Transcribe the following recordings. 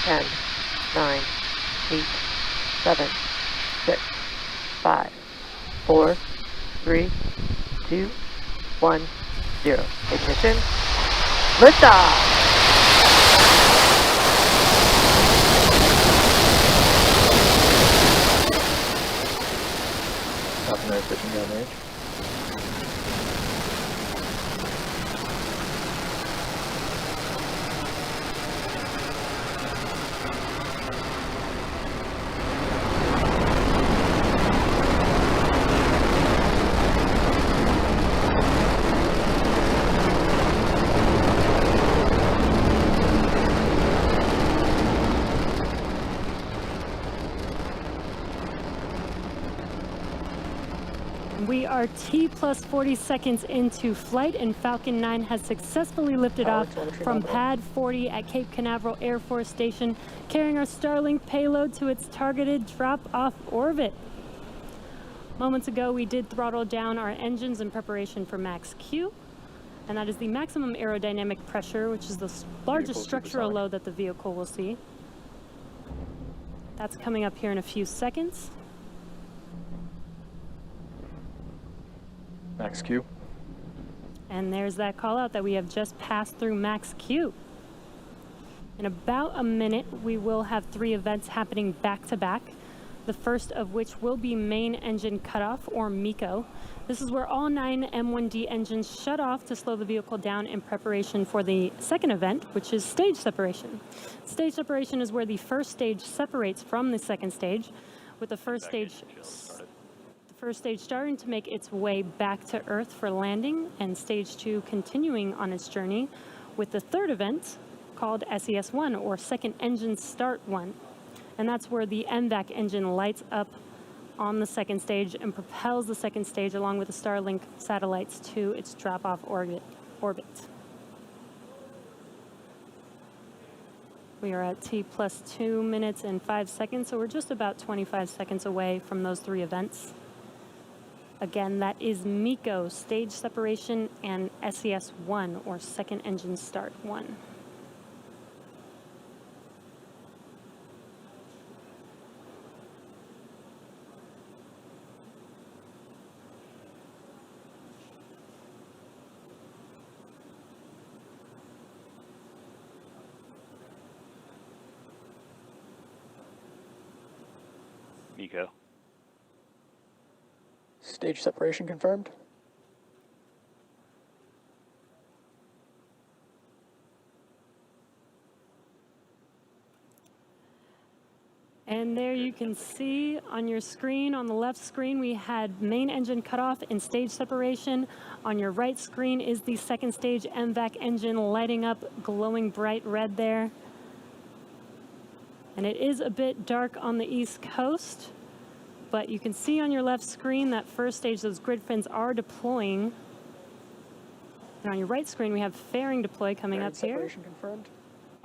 10, 9, 8, 7, 6, 5, 4, 3, 2, 1, 0. Ignition. Liftoff! Another fishing down range. We are T plus 40 seconds into flight, and Falcon 9 has successfully lifted off from Pad 40 at Cape Canaveral Air Force Station, carrying our Starlink payload to its targeted drop-off orbit. Moments ago, we did throttle down our engines in preparation for Max Q, and that is the maximum aerodynamic pressure, which is the largest structural load that the vehicle will see. That's coming up here in a few seconds. Max Q. And there's that call out that we have just passed through Max Q. In about a minute, we will have 3 events happening back to back. The first of which will be main engine cutoff, or MECO. This is where all 9 M1D engines shut off to slow the vehicle down in preparation for the second event, which is stage separation. Stage separation is where the first stage separates from the second stage, with the first stage starting to make its way back to Earth for landing, and stage 2 continuing on its journey, with the third event called SES1, or second engine start 1. And that's where the MVAC engine lights up on the second stage and propels the second stage along with the Starlink satellites to its drop-off orbit. We are at T plus 2 minutes and 5 seconds, so we're just about 25 seconds away from those 3 events. Again, that is MECO, stage separation, and SES1, or second engine start 1. MECO. Stage separation confirmed. And there you can see on your screen, on the left screen, we had main engine cutoff and stage separation. On your right screen is the second stage MVAC engine lighting up, glowing bright red there. And it is a bit dark on the East Coast, but you can see on your left screen that first stage, those grid fins are deploying. And on your right screen, we have fairing deploy coming up here. Separation confirmed.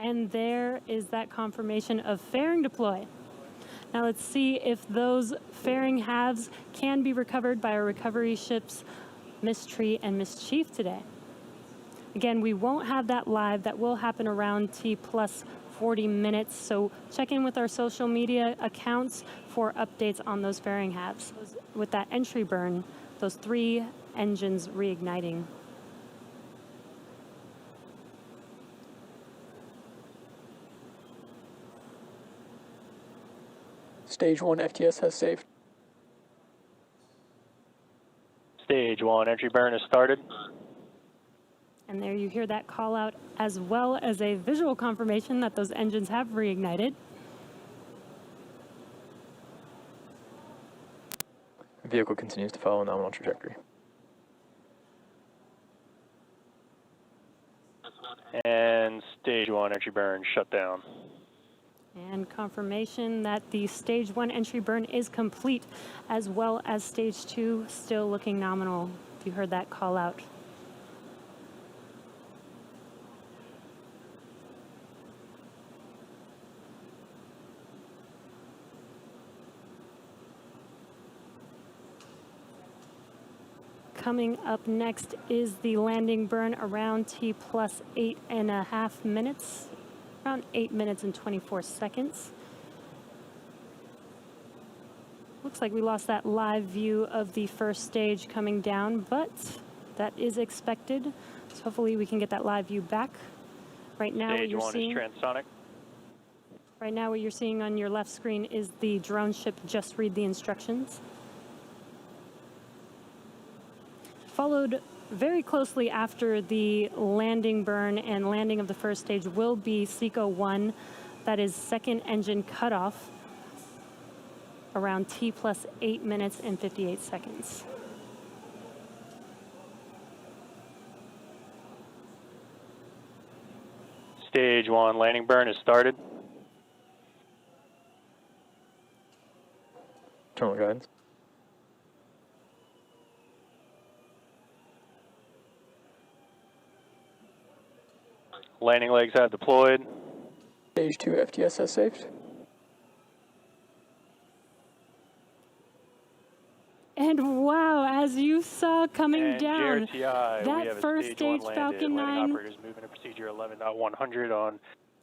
And there is that confirmation of fairing deploy. Now let's see if those fairing halves can be recovered by our recovery ships, Mystery and Mischief today. Again, we won't have that live. That will happen around T plus 40 minutes, so check in with our social media accounts for updates on those fairing halves. With that entry burn, those 3 engines reigniting. Stage 1 FTS has saved. Stage 1 entry burn has started. And there you hear that call out, as well as a visual confirmation that those engines have reignited. The vehicle continues to follow a nominal trajectory. And stage 1 entry burn shut down. And confirmation that the stage 1 entry burn is complete, as well as stage 2 still looking nominal, if you heard that call out. Coming up next is the landing burn around T plus 8.5 minutes. around 8 minutes and 24 seconds. Looks like we lost that live view of the first stage coming down, but that is expected. So hopefully we can get that live view back. Right now, what Stage you're 1 seeing. is transonic. Right now, what you're seeing on your left screen is the drone ship just read the instructions. Followed very closely after the landing burn and landing of the first stage will be SECO 1, that is second engine cutoff, around T plus 8 minutes and 58 seconds. Stage 1 landing burn is started. Terminal guidance. Landing legs have deployed. Stage 2 FTS has saved. And wow, as you saw coming And down, JRTI, we that have a first stage stage 1 landed. Falcon Landing 9. operators moving to procedure 11.100 on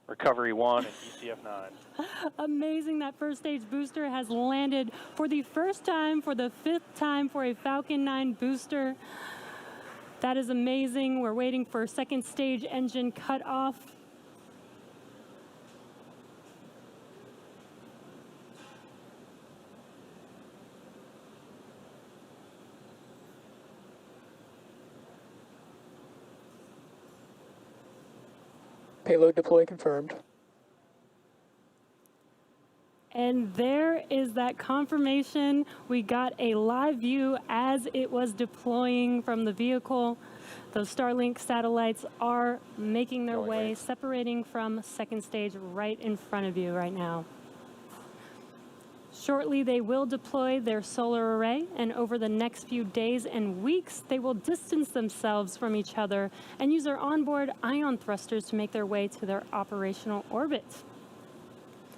recovery 1 and ECF 9. Amazing, that first stage booster has landed for the first time, for the 5th time for a Falcon 9 booster. That is amazing. We're waiting for second stage engine cutoff. Payload deploy confirmed. And there is that confirmation. We got a live view as it was deploying from the vehicle. Those Starlink satellites are making their Going way, right. separating from second stage right in front of you right now. Shortly, they will deploy their solar array, and over the next few days and weeks, they will distance themselves from each other and use their onboard ion thrusters to make their way to their operational orbit.